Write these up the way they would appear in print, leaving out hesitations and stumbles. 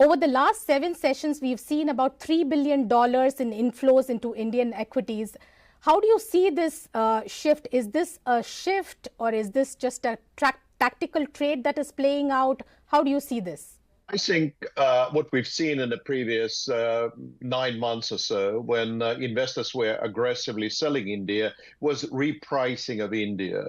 Over the last 7 sessions, we've seen about $3 billion in inflows into Indian equities. How do you see this shift? Is this a shift or is this just a tactical trade that is playing out? How do you see this? I think what we've seen in the previous 9 months or so, when investors were aggressively selling India, was repricing of India.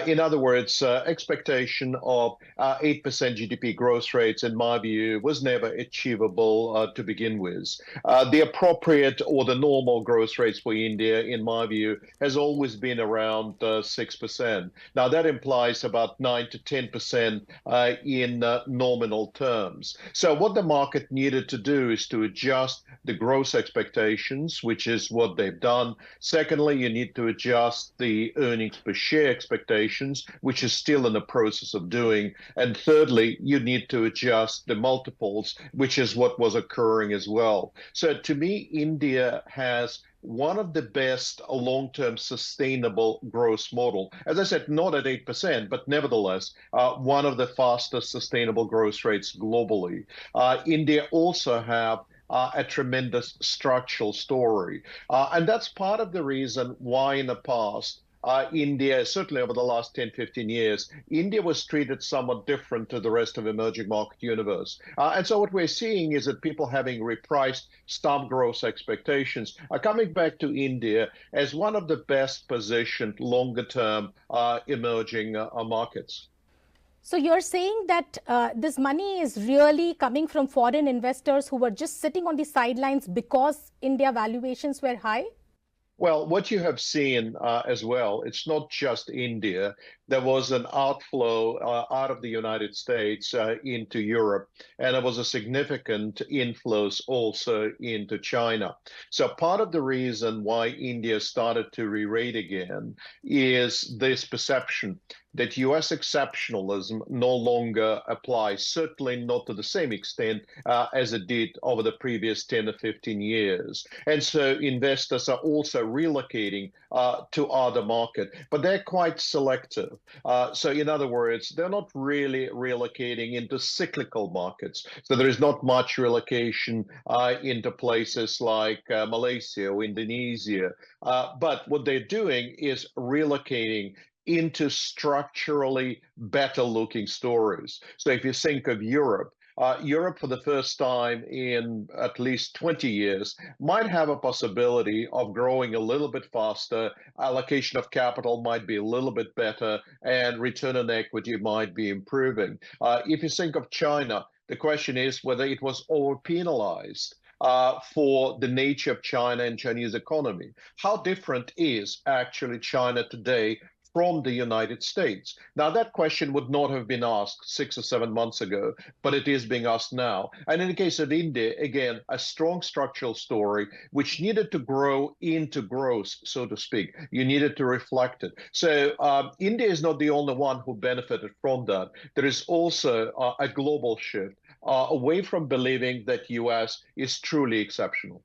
In other words, expectation of 8% GDP growth rates, in my view, was never achievable to begin with. The appropriate or the normal growth rates for India, in my view, has always been around 6%. Now, that implies about 9 to 10% in nominal terms. So what the market needed to do is to adjust the growth expectations, which is what they've done. Secondly, you need to adjust the earnings per share expectations, which is still in the process of doing. And thirdly, you need to adjust the multiples, which is what was occurring as well. So to me, India has one of the best long-term sustainable growth model. As I said, not at 8%, but nevertheless, one of the fastest sustainable growth rates globally. India also have a tremendous structural story. And that's part of the reason why in the past, India, certainly over the last 10, 15 years, India was treated somewhat different to the rest of emerging market universe. And so what we're seeing is that people having repriced stock growth expectations are coming back to India as one of the best positioned longer-term emerging markets. So you're saying that this money is really coming from foreign investors who were just sitting on the sidelines because India valuations were high? Well, what you have seen as well, it's not just India. There was an outflow out of the United States into Europe, and there was a significant inflows also into China. So part of the reason why India started to re-rate again is this perception that US exceptionalism no longer applies, certainly not to the same extent as it did over the previous 10 or 15 years. And so investors are also relocating to other markets, but they're quite selective. So in other words, they're not really relocating into cyclical markets. So there is not much relocation into places like Malaysia or Indonesia. But what they're doing is relocating into structurally better looking stories. So if you think of Europe, Europe for the first time in at least 20 years might have a possibility of growing a little bit faster, allocation of capital might be a little bit better, and return on equity might be improving. If you think of China, the question is whether it was over-penalized for the nature of China and Chinese economy. How different is actually China today from the United States? Now, that question would not have been asked 6 or 7 months ago, but it is being asked now. And in the case of India, again, a strong structural story which needed to grow into growth, so to speak. You needed to reflect it. So India is not the only one who benefited from that. There is also a global shift away from believing that US is truly exceptional.